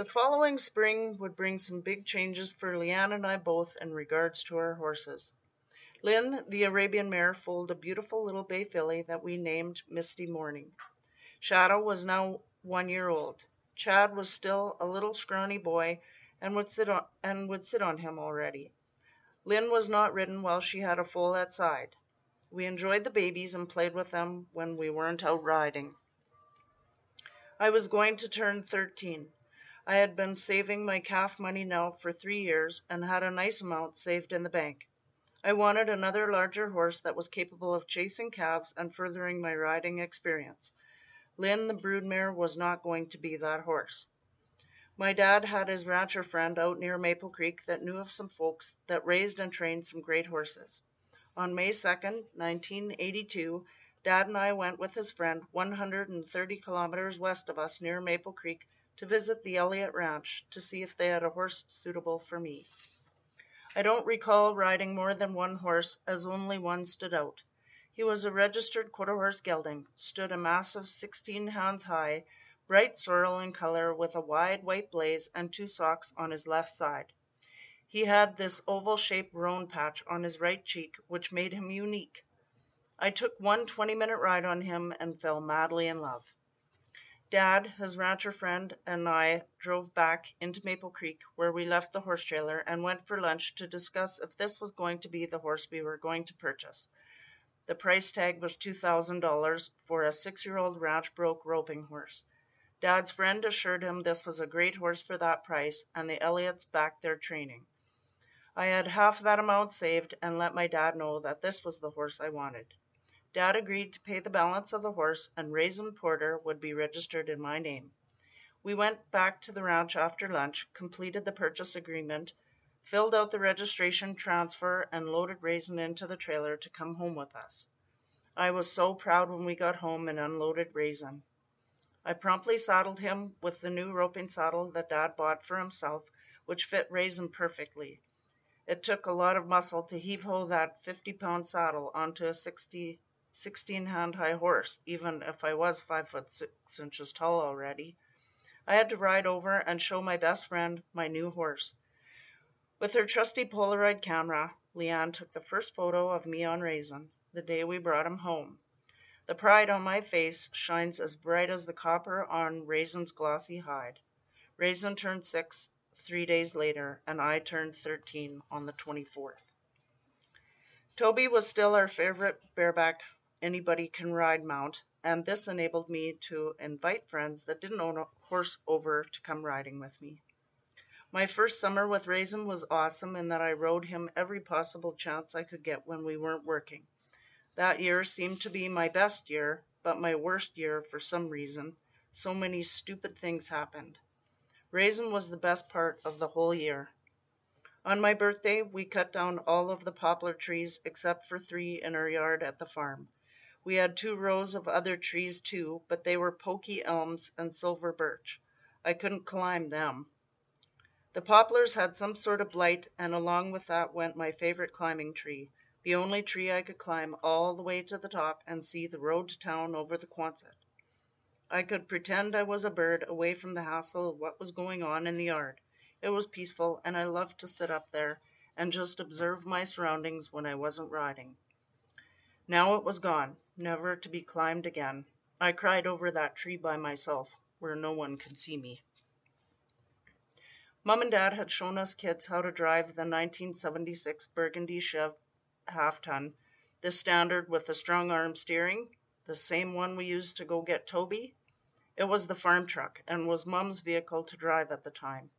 The following spring would bring some big changes for Leanne and I both in regards to our horses. Lynn, the Arabian mare, foaled a beautiful little bay filly that we named Misty Morning. Shadow was now 1 year old. Chad was still a little scrawny boy and would sit on him already. Lynn was not ridden while she had a foal outside. We enjoyed the babies and played with them when we weren't out riding. I was going to turn 13. I had been saving my calf money now for 3 years and had a nice amount saved in the bank. I wanted another larger horse that was capable of chasing calves and furthering my riding experience. Lynn, the broodmare, was not going to be that horse. My dad had his rancher friend out near Maple Creek that knew of some folks that raised and trained some great horses. On May 2nd, 1982, Dad and I went with his friend 130 kilometers west of us near Maple Creek to visit the Elliott Ranch to see if they had a horse suitable for me. I don't recall riding more than one horse, as only one stood out. He was a registered quarter-horse gelding, stood a massive 16 hands high, bright sorrel in color with a wide white blaze and 2 socks on his left side. He had this oval-shaped roan patch on his right cheek, which made him unique. I took one 20-minute ride on him and fell madly in love. Dad, his rancher friend, and I drove back into Maple Creek, where we left the horse trailer and went for lunch to discuss if this was going to be the horse we were going to purchase. The price tag was $2,000 for a 6-year-old ranch broke roping horse. Dad's friend assured him this was a great horse for that price, and the Elliots backed their training. I had half that amount saved and let my dad know that this was the horse I wanted. Dad agreed to pay the balance of the horse, and Raisin Porter would be registered in my name. We went back to the ranch after lunch, completed the purchase agreement, filled out the registration transfer, and loaded Raisin into the trailer to come home with us. I was so proud when we got home and unloaded Raisin. I promptly saddled him with the new roping saddle that Dad bought for himself, which fit Raisin perfectly. It took a lot of muscle to heave-ho that 50-pound saddle onto a 16-hand-high horse, even if I was 5'6" tall already. I had to ride over and show my best friend my new horse. With her trusty Polaroid camera, Leanne took the first photo of me on Raisin, the day we brought him home. The pride on my face shines as bright as the copper on Raisin's glossy hide. Raisin turned 6 3 days later, and I turned 13 on the 24th. Toby was still our favorite bareback anybody can ride mount, and this enabled me to invite friends that didn't own a horse over to come riding with me. My first summer with Raisin was awesome in that I rode him every possible chance I could get when we weren't working. That year seemed to be my best year, but my worst year for some reason. So many stupid things happened. Raisin was the best part of the whole year. On my birthday, we cut down all of the poplar trees except for 3 in our yard at the farm. We had 2 rows of other trees too, but they were pokey elms and silver birch. I couldn't climb them. The poplars had some sort of blight, and along with that went my favorite climbing tree, the only tree I could climb all the way to the top and see the road to town over the Quonset. I could pretend I was a bird away from the hassle of what was going on in the yard. It was peaceful, and I loved to sit up there and just observe my surroundings when I wasn't riding. Now it was gone, never to be climbed again. I cried over that tree by myself, where no one could see me. Mom and Dad had shown us kids how to drive the 1976 Burgundy Chev half-ton, the standard with the strong arm steering, the same one we used to go get Toby. It was the farm truck and was Mom's vehicle to drive at the time.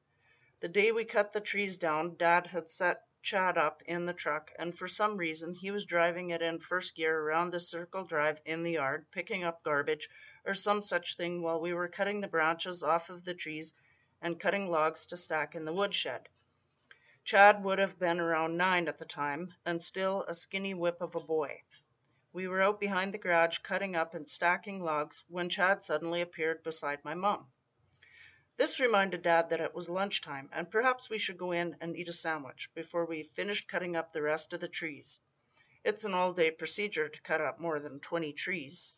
The day we cut the trees down, Dad had set Chad up in the truck, and for some reason he was driving it in first gear around the circle drive in the yard, picking up garbage or some such thing while we were cutting the branches off of the trees and cutting logs to stack in the woodshed. Chad would have been around 9 at the time, and still a skinny whip of a boy. We were out behind the garage cutting up and stacking logs when Chad suddenly appeared beside my mom. This reminded Dad that it was lunchtime, and perhaps we should go in and eat a sandwich before we finished cutting up the rest of the trees. It's an all-day procedure to cut up more than 20 trees.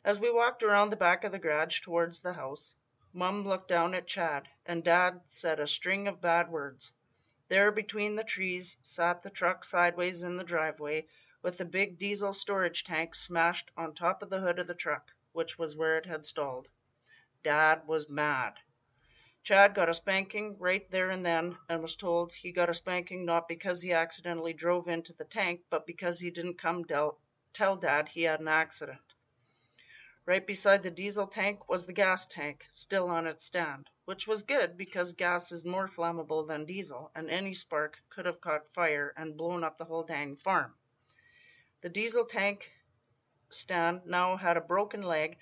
As we walked around the back of the garage towards the house, Mum looked down at Chad, and Dad said a string of bad words. There between the trees sat the truck sideways in the driveway, with the big diesel storage tank smashed on top of the hood of the truck, which was where it had stalled. Dad was mad. Chad got a spanking right there and then, and was told he got a spanking not because he accidentally drove into the tank, but because he didn't come tell Dad he had an accident. Right beside the diesel tank was the gas tank, still on its stand, which was good because gas is more flammable than diesel, and any spark could have caught fire and blown up the whole dang farm. The diesel tank stand now had a broken leg,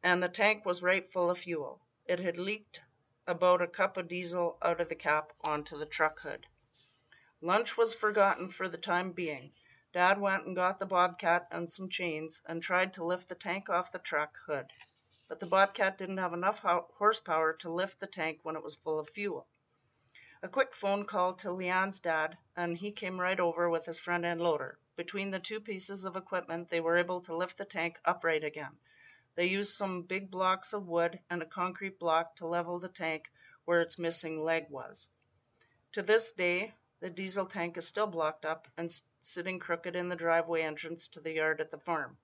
and the tank was right full of fuel. It had leaked about a cup of diesel out of the cap onto the truck hood. Lunch was forgotten for the time being. Dad went and got the bobcat and some chains and tried to lift the tank off the truck hood. But the bobcat didn't have enough horsepower to lift the tank when it was full of fuel. A quick phone call to Leanne's dad, and he came right over with his front-end loader. Between the two pieces of equipment, they were able to lift the tank upright again. They used some big blocks of wood and a concrete block to level the tank where its missing leg was. To this day, the diesel tank is still blocked up and sitting crooked in the driveway entrance to the yard at the farm.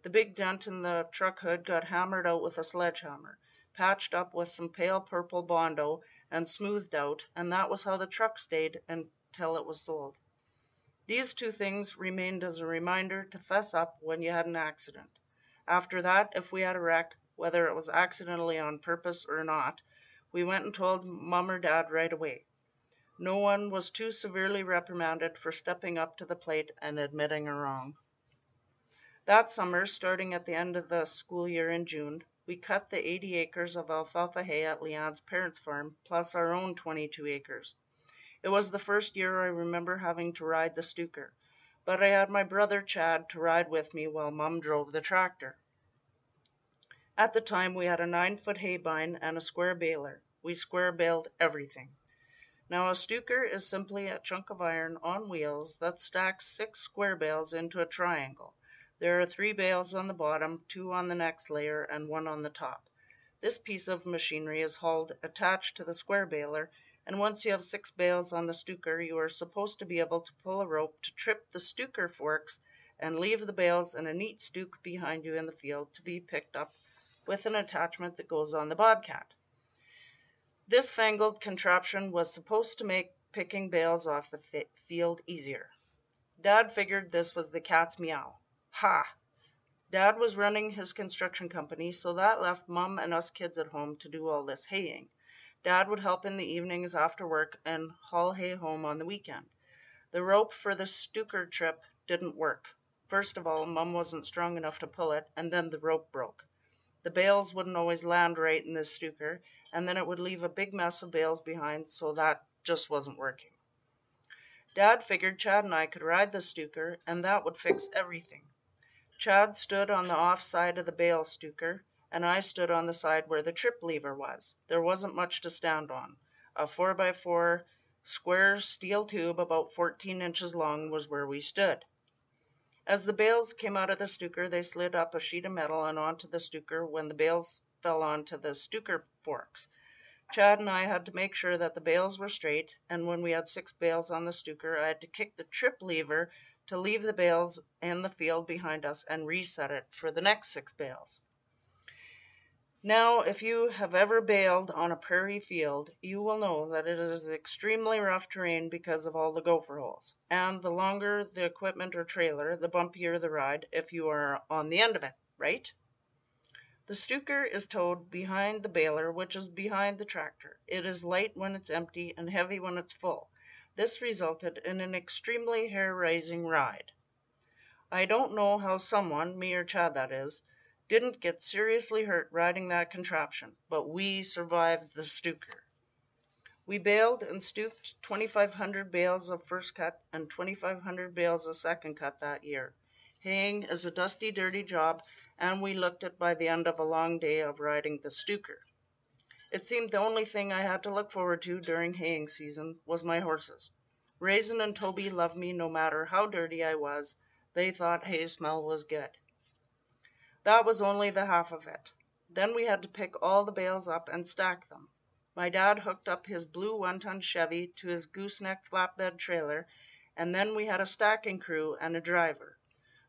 The big dent in the truck hood got hammered out with a sledgehammer, patched up with some pale purple Bondo, and smoothed out, and that was how the truck stayed until it was sold. These two things remained as a reminder to fess up when you had an accident. After that, if we had a wreck, whether it was accidentally on purpose or not, we went and told Mum or Dad right away. No one was too severely reprimanded for stepping up to the plate and admitting a wrong. That summer, starting at the end of the school year in June, we cut the 80 acres of alfalfa hay at Leanne's parents' farm, plus our own 22 acres. It was the first year I remember having to ride the Stuker, but I had my brother Chad to ride with me while Mum drove the tractor. At the time, we had a 9-foot hay bine and a square baler. We square baled everything. Now, a Stuker is simply a chunk of iron on wheels that stacks 6 square bales into a triangle. There are 3 bales on the bottom, 2 on the next layer, and 1 on the top. This piece of machinery is hauled attached to the square baler, and once you have 6 bales on the Stuker, you are supposed to be able to pull a rope to trip the Stuker forks and leave the bales in a neat stook behind you in the field to be picked up with an attachment that goes on the bobcat. This fangled contraption was supposed to make picking bales off the field easier. Dad figured this was the cat's meow. Ha! Dad was running his construction company, so that left Mum and us kids at home to do all this haying. Dad would help in the evenings after work and haul hay home on the weekend. The rope for the Stuker trip didn't work. First of all, Mum wasn't strong enough to pull it, and then the rope broke. The bales wouldn't always land right in the Stuker, and then it would leave a big mess of bales behind, so that just wasn't working. Dad figured Chad and I could ride the Stuker, and that would fix everything. Chad stood on the off side of the bale Stuker, and I stood on the side where the trip lever was. There wasn't much to stand on. A 4x4 square steel tube about 14 inches long was where we stood. As the bales came out of the Stuker, they slid up a sheet of metal and onto the Stuker when the bales fell onto the Stuker forks. Chad and I had to make sure that the bales were straight, and when we had 6 bales on the Stuker, I had to kick the trip lever to leave the bales in the field behind us and reset it for the next 6 bales. Now, if you have ever baled on a prairie field, you will know that it is extremely rough terrain because of all the gopher holes. And the longer the equipment or trailer, the bumpier the ride if you are on the end of it, right? The Stuker is towed behind the baler, which is behind the tractor. It is light when it's empty and heavy when it's full. This resulted in an extremely hair-raising ride. I don't know how someone, me or Chad that is, didn't get seriously hurt riding that contraption, but we survived the Stuker. We baled and stooped 2,500 bales of first cut and 2,500 bales of second cut that year. Haying is a dusty, dirty job, and we looked it by the end of a long day of riding the Stuker. It seemed the only thing I had to look forward to during haying season was my horses. Raisin and Toby loved me no matter how dirty I was. They thought hay smell was good. That was only the half of it. Then we had to pick all the bales up and stack them. My dad hooked up his blue 1-ton Chevy to his gooseneck flatbed trailer, and then we had a stacking crew and a driver.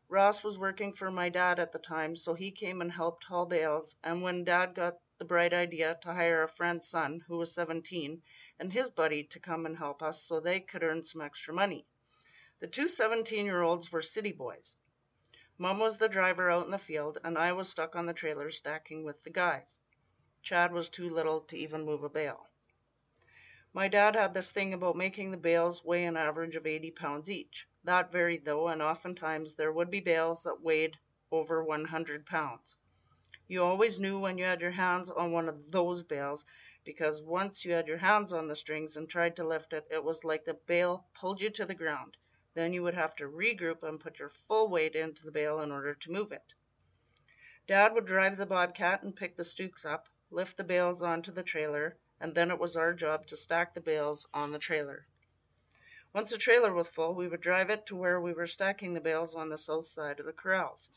Ross was working for my dad at the time, so he came and helped haul bales, and when Dad got the bright idea to hire a friend's son, who was 17, and his buddy to come and help us so they could earn some extra money. The two 17-year-olds were city boys. Mom was the driver out in the field, and I was stuck on the trailer stacking with the guys. Chad was too little to even move a bale. My dad had this thing about making the bales weigh an average of 80 pounds each. That varied though, and oftentimes there would be bales that weighed over 100 pounds. You always knew when you had your hands on one of those bales, because once you had your hands on the strings and tried to lift it, it was like the bale pulled you to the ground. Then you would have to regroup and put your full weight into the bale in order to move it. Dad would drive the Bobcat and pick the stooks up, lift the bales onto the trailer, and then it was our job to stack the bales on the trailer. Once the trailer was full, we would drive it to where we were stacking the bales on the south side of the corrals.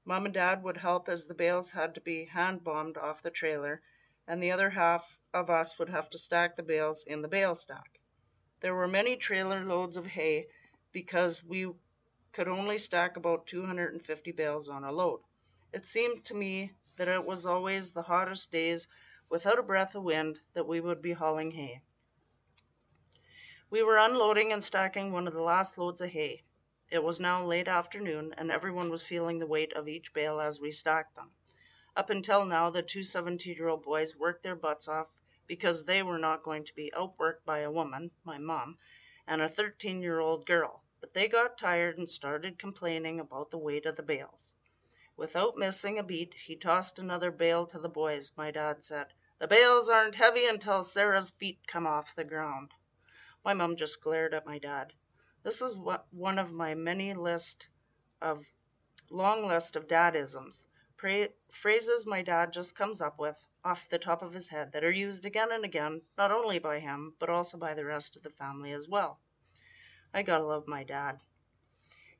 Mom and Dad would help as the bales had to be hand-bombed off the trailer, and the other half of us would have to stack the bales in the bale stack. There were many trailer loads of hay because we could only stack about 250 bales on a load. It seemed to me that it was always the hottest days without a breath of wind that we would be hauling hay. We were unloading and stacking one of the last loads of hay. It was now late afternoon, and everyone was feeling the weight of each bale as we stacked them. Up until now, the two 17-year-old boys worked their butts off because they were not going to be outworked by a woman, my mom, and a 13-year-old girl. But they got tired and started complaining about the weight of the bales. Without missing a beat, he tossed another bale to the boys. My dad said, "The bales aren't heavy until Sarah's feet come off the ground." My mom just glared at my dad. This is one of my long list of dadisms, phrases my dad just comes up with off the top of his head that are used again and again, not only by him, but also by the rest of the family as well. I gotta love my dad.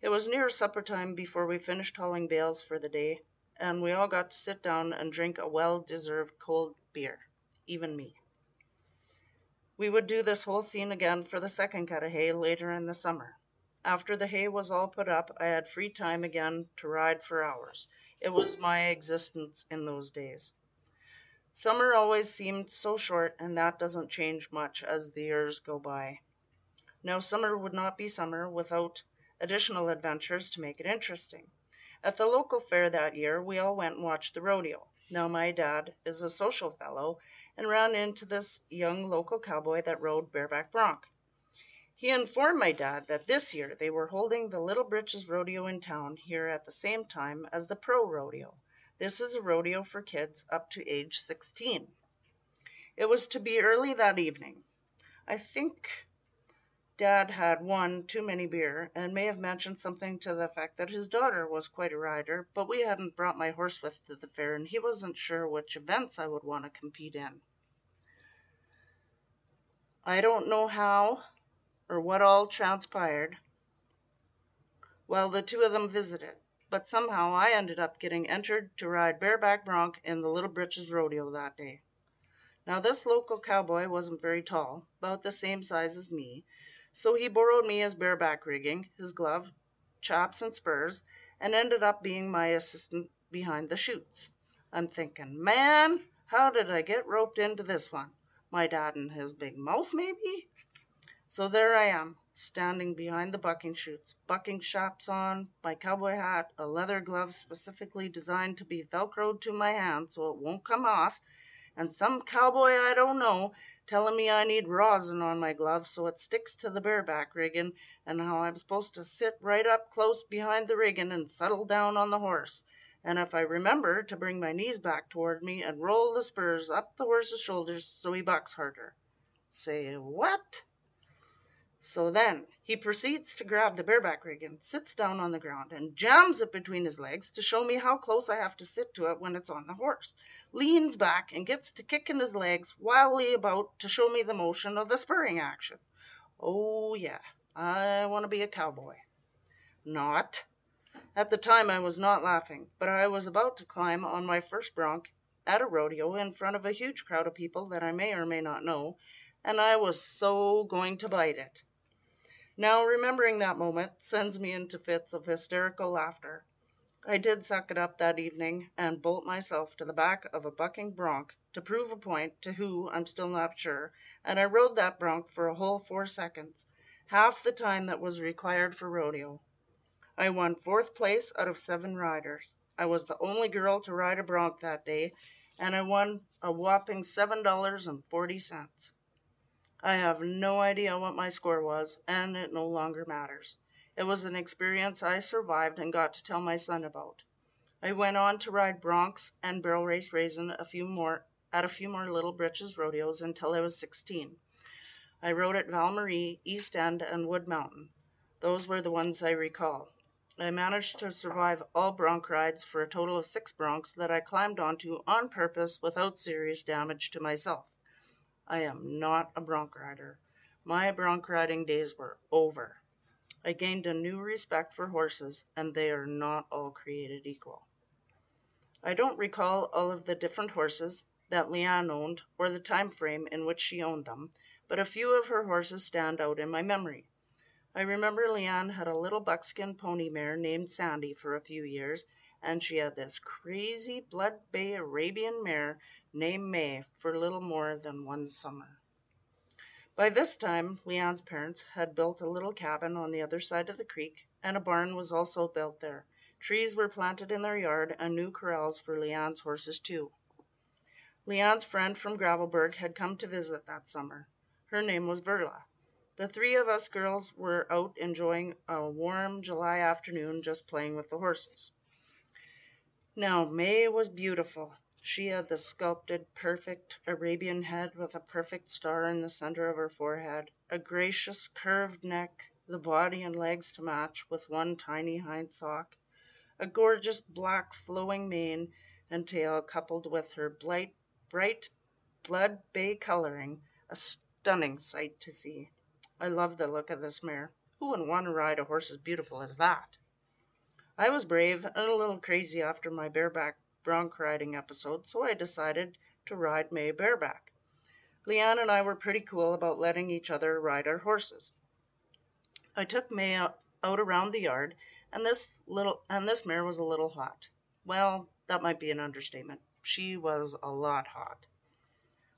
It was near supper time before we finished hauling bales for the day, and we all got to sit down and drink a well-deserved cold beer, even me. We would do this whole scene again for the second cut of hay later in the summer. After the hay was all put up, I had free time again to ride for hours. It was my existence in those days. Summer always seemed so short, and that doesn't change much as the years go by. Now, summer would not be summer without additional adventures to make it interesting. At the local fair that year, we all went and watched the rodeo. Now, my dad is a social fellow and ran into this young local cowboy that rode bareback bronc. He informed my dad that this year they were holding the Little Britches Rodeo in town here at the same time as the Pro Rodeo. This is a rodeo for kids up to age 16. It was to be early that evening. I think Dad had one too many beer and may have mentioned something to the effect that his daughter was quite a rider, but we hadn't brought my horse with to the fair and he wasn't sure which events I would want to compete in. I don't know how or what all transpired while the two of them visited, but somehow I ended up getting entered to ride bareback bronc in the Little Britches Rodeo that day. Now this local cowboy wasn't very tall, about the same size as me, so he borrowed me his bareback rigging, his glove, chaps, and spurs, and ended up being my assistant behind the chutes. I'm thinking, man, how did I get roped into this one? My dad and his big mouth, maybe? So there I am, standing behind the bucking chutes, bucking chaps on, my cowboy hat, a leather glove specifically designed to be velcroed to my hand so it won't come off, and some cowboy I don't know telling me I need rosin on my glove so it sticks to the bareback rigging, and how I'm supposed to sit right up close behind the rigging and settle down on the horse. And if I remember to bring my knees back toward me and roll the spurs up the horse's shoulders so he bucks harder. Say what? So then he proceeds to grab the bareback rigging, sits down on the ground, and jams it between his legs to show me how close I have to sit to it when it's on the horse, leans back and gets to kicking his legs wildly about to show me the motion of the spurring action. Oh yeah, I want to be a cowboy. Not. At the time I was not laughing, but I was about to climb on my first bronc at a rodeo in front of a huge crowd of people that I may or may not know, and I was so going to bite it. Now, remembering that moment sends me into fits of hysterical laughter. I did suck it up that evening and bolt myself to the back of a bucking bronc to prove a point to who I'm still not sure, and I rode that bronc for a whole 4 seconds, half the time that was required for rodeo. I won 4th place out of 7 riders. I was the only girl to ride a bronc that day, and I won a whopping $7.40. I have no idea what my score was, and it no longer matters. It was an experience I survived and got to tell my son about. I went on to ride broncs and barrel race raisin at a few more Little Britches rodeos until I was 16. I rode at Val Marie, East End, and Wood Mountain. Those were the ones I recall. I managed to survive all bronc rides for a total of 6 broncs that I climbed onto on purpose without serious damage to myself. I am not a bronc rider. My bronc riding days were over. I gained a new respect for horses, and they are not all created equal. I don't recall all of the different horses that Leanne owned or the time frame in which she owned them, but a few of her horses stand out in my memory. I remember Leanne had a little buckskin pony mare named Sandy for a few years, and she had this crazy blood bay Arabian mare named May for little more than 1 summer. By this time, Leanne's parents had built a little cabin on the other side of the creek, and a barn was also built there. Trees were planted in their yard, and new corrals for Leanne's horses too. Leanne's friend from Gravelburg had come to visit that summer. Her name was Verla. The 3 of us girls were out enjoying a warm July afternoon just playing with the horses. Now, May was beautiful. She had the sculpted, perfect Arabian head with a perfect star in the center of her forehead, a gracious, curved neck, the body and legs to match with one tiny hind sock, a gorgeous black flowing mane and tail coupled with her bright blood bay coloring, a stunning sight to see. I loved the look of this mare. Who wouldn't want to ride a horse as beautiful as that? I was brave and a little crazy after my bareback bronc riding episode, so I decided to ride May bareback. Leanne and I were pretty cool about letting each other ride our horses. I took May out around the yard, and this mare was a little hot. Well, that might be an understatement. She was a lot hot.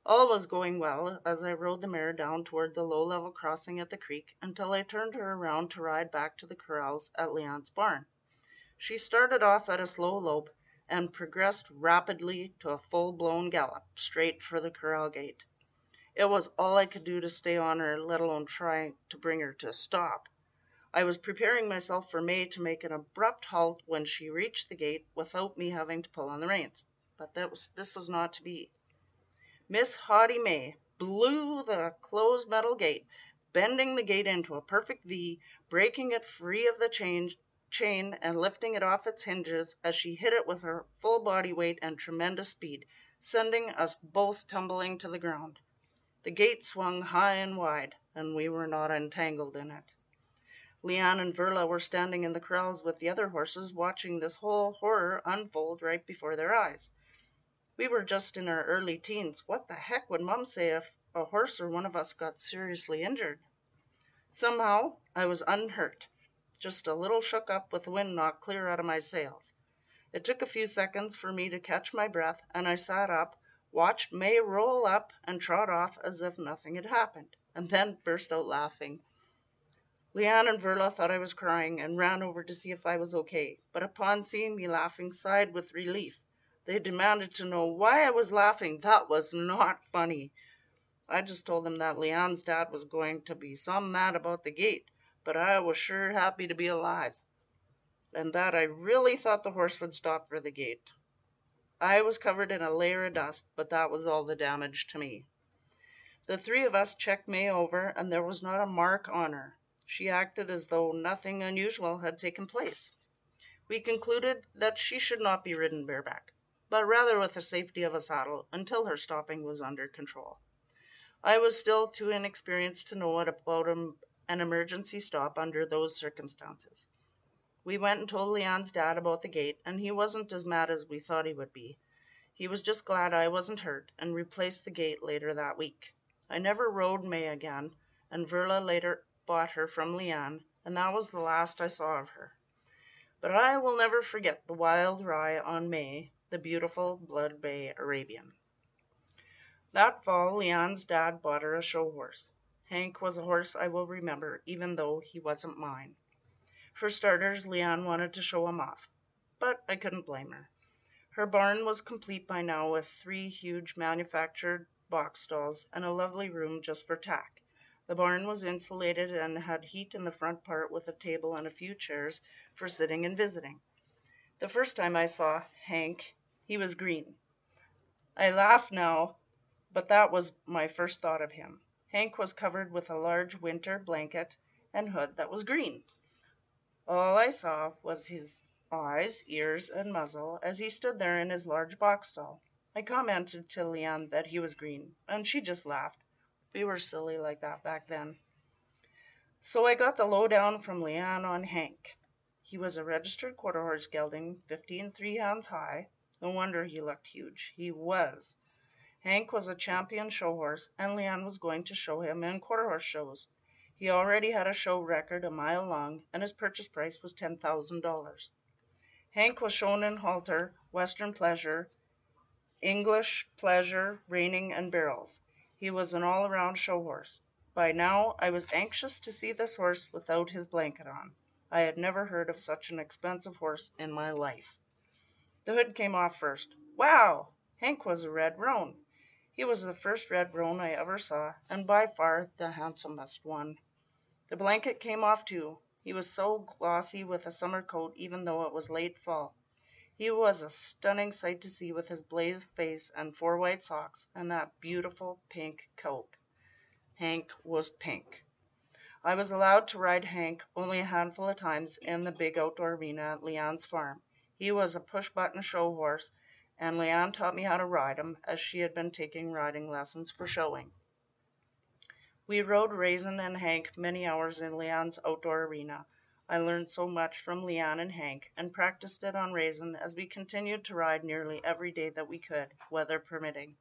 All was going well as I rode the mare down toward the low-level crossing at the creek until I turned her around to ride back to the corrals at Leanne's barn. She started off at a slow lope and progressed rapidly to a full-blown gallop, straight for the corral gate. It was all I could do to stay on her, let alone try to bring her to a stop. I was preparing myself for May to make an abrupt halt when she reached the gate without me having to pull on the reins. But this was not to be. Miss Haughty May blew the closed metal gate, bending the gate into a perfect V, breaking it free of the chain and lifting it off its hinges as she hit it with her full body weight and tremendous speed, sending us both tumbling to the ground. The gate swung high and wide, and we were not entangled in it. Leanne and Verla were standing in the corrals with the other horses, watching this whole horror unfold right before their eyes. We were just in our early teens. What the heck would Mom say if a horse or one of us got seriously injured? Somehow, I was unhurt, just a little shook up with the wind knocked clear out of my sails. It took a few seconds for me to catch my breath, and I sat up, watched May roll up and trot off as if nothing had happened, and then burst out laughing. Leanne and Verla thought I was crying and ran over to see if I was okay, but upon seeing me laughing, sighed with relief. They demanded to know why I was laughing. That was not funny. I just told them that Leanne's dad was going to be some mad about the gate, but I was sure happy to be alive, and that I really thought the horse would stop for the gate. I was covered in a layer of dust, but that was all the damage to me. The 3 of us checked May over, and there was not a mark on her. She acted as though nothing unusual had taken place. We concluded that she should not be ridden bareback, but rather with the safety of a saddle until her stopping was under control. I was still too inexperienced to know what about an emergency stop under those circumstances. We went and told Leanne's dad about the gate, and he wasn't as mad as we thought he would be. He was just glad I wasn't hurt and replaced the gate later that week. I never rode May again, and Verla later bought her from Leanne, and that was the last I saw of her. But I will never forget the wild ride on May, the beautiful Blood Bay Arabian. That fall, Leanne's dad bought her a show horse. Hank was a horse I will remember, even though he wasn't mine. For starters, Leanne wanted to show him off, but I couldn't blame her. Her barn was complete by now with 3 huge manufactured box stalls and a lovely room just for tack. The barn was insulated and had heat in the front part with a table and a few chairs for sitting and visiting. The first time I saw Hank, he was green. I laugh now, but that was my first thought of him. Hank was covered with a large winter blanket and hood that was green. All I saw was his eyes, ears, and muzzle as he stood there in his large box stall. I commented to Leanne that he was green, and she just laughed. We were silly like that back then. So I got the lowdown from Leanne on Hank. He was a registered quarter horse gelding, 15 3 hands high. No wonder he looked huge. He was. Hank was a champion show horse, and Leanne was going to show him in quarter horse shows. He already had a show record a mile long, and his purchase price was $10,000. Hank was shown in halter, Western Pleasure, English Pleasure, reining, and barrels. He was an all-around show horse. By now, I was anxious to see this horse without his blanket on. I had never heard of such an expensive horse in my life. The hood came off first. Wow! Hank was a red roan. He was the first red roan I ever saw, and by far the handsomest one. The blanket came off too. He was so glossy with a summer coat, even though it was late fall. He was a stunning sight to see with his blazed face and 4 white socks and that beautiful pink coat. Hank was pink. I was allowed to ride Hank only a handful of times in the big outdoor arena at Leanne's farm. He was a push-button show horse, and Leanne taught me how to ride him, as she had been taking riding lessons for showing. We rode Raisin and Hank many hours in Leanne's outdoor arena. I learned so much from Leanne and Hank, and practiced it on Raisin as we continued to ride nearly every day that we could, weather permitting.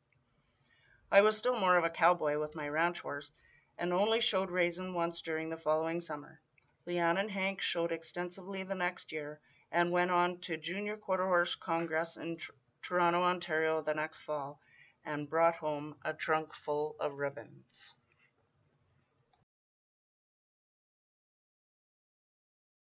I was still more of a cowboy with my ranch horse, and only showed Raisin once during the following summer. Leanne and Hank showed extensively the next year, and went on to Junior Quarter Horse Congress in Toronto, Ontario the next fall, and brought home a trunk full of ribbons.